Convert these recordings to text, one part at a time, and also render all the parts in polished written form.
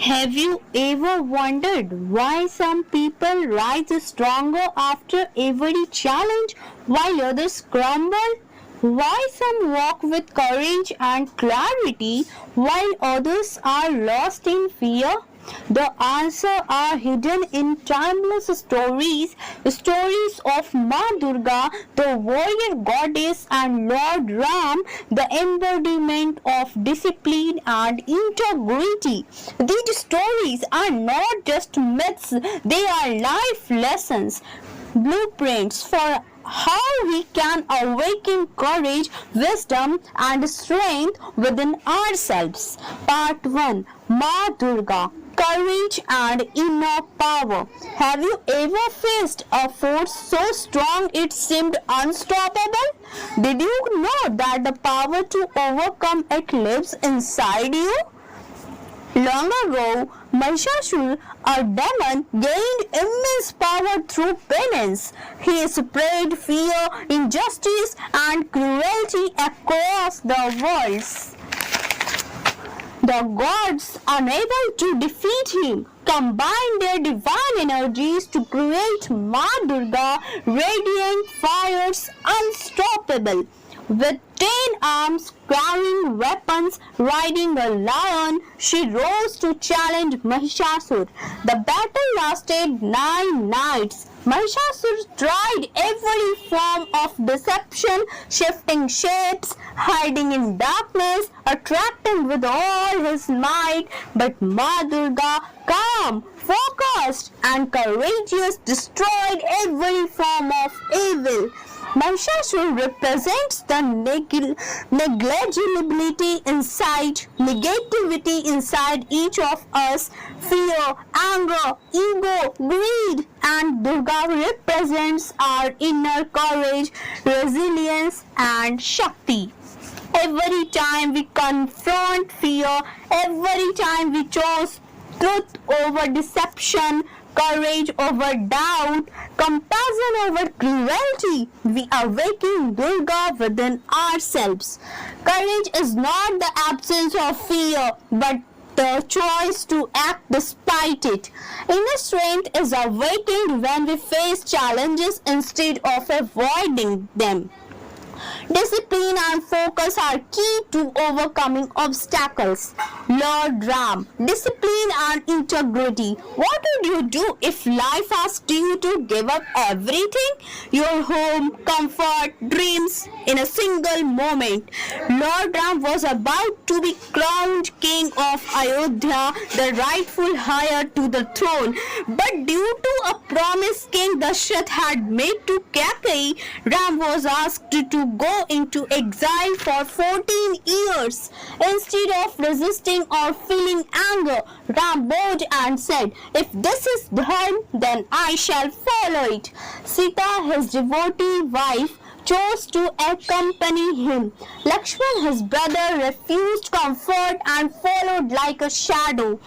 Have you ever wondered why some people rise stronger after every challenge while others crumble? Why some walk with courage and clarity while others are lost in fear? The answer are hidden in timeless stories of Ma Durga, the warrior goddess, and Lord Ram, the embodiment of discipline and integrity. These stories are not just myths, they are life lessons, blueprints for how we can awaken courage, wisdom, and strength within ourselves. Part 1, Ma Durga, Courage and Inner Power. Have you ever faced a force so strong it seemed unstoppable? Did you know that the power to overcome it lives inside you? Long ago, Mahishasura, a demon, gained immense power through penance. He spread fear, injustice, and cruelty across the worlds. The gods, unable to defeat him, combined their divine energies to create Ma Durga, radiant fires, unstoppable. With 10 arms, carrying weapons, riding a lion, she rose to challenge Mahishasura. The battle lasted 9 nights. Mahishasura tried every form of deception, shifting shapes, hiding in darkness, attracting with all his might. But Ma Durga, calm, focused, and courageous, destroyed every form of evil. Mahishasura represents the negativity inside each of us, fear, anger, ego, greed, and Durga represents our inner courage, resilience, and Shakti. Every time we confront fear, every time we choose truth over deception, courage over doubt, compassion over cruelty, we awaken Durga within ourselves. Courage is not the absence of fear, but the choice to act despite it. Inner strength is awakened when we face challenges instead of avoiding them. Discipline and focus are key to overcoming obstacles. Lord Ram, discipline and integrity. What would you do if life asked you to give up everything? Your home, comfort, dreams in a single moment. Lord Ram was about to be crowned king of Ayodhya, the rightful heir to the throne. But due to a promise King Dashrath had made to Kaikeyi, Ram was asked to go into exile for 14 years. Instead of resisting or feeling anger, Ram bowed and said, "If this is dharma, then I shall follow it." Sita, his devotee wife, chose to accompany him. Lakshman, his brother, refused comfort and followed like a shadow.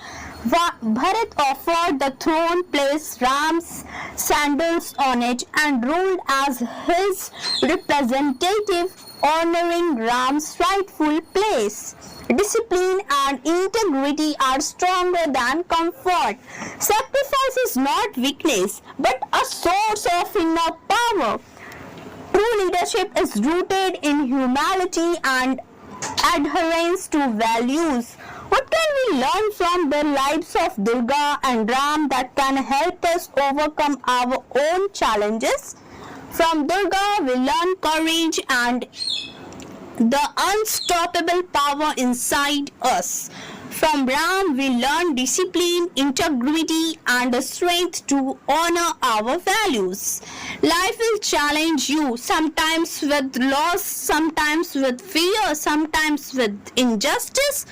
Bharat offered the throne, placed Ram's sandals on it, and ruled as his representative, honoring Ram's rightful place. Discipline and integrity are stronger than comfort. Sacrifice is not weakness, but a source of inner power. True leadership is rooted in humility and adherence to values. What can we learn from the lives of Durga and Ram that can help us overcome our own challenges? From Durga, we learn courage and the unstoppable power inside us. From Ram, we learn discipline, integrity, and the strength to honor our values. Life will challenge you, sometimes with loss, sometimes with fear, sometimes with injustice.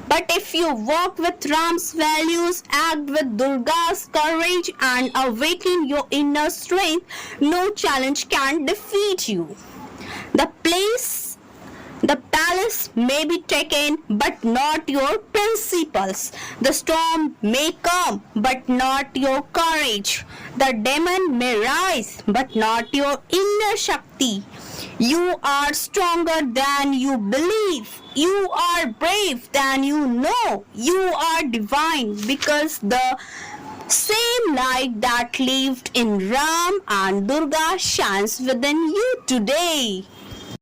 But if you walk with Ram's values, act with Durga's courage, and awaken your inner strength, no challenge can defeat you. The palace may be taken, but not your principles. The storm may come, but not your courage. The demon may rise, but not your inner Shakti. You are stronger than you believe. You are brave than you know. You are divine because the same light that lived in Ram and Durga shines within you today.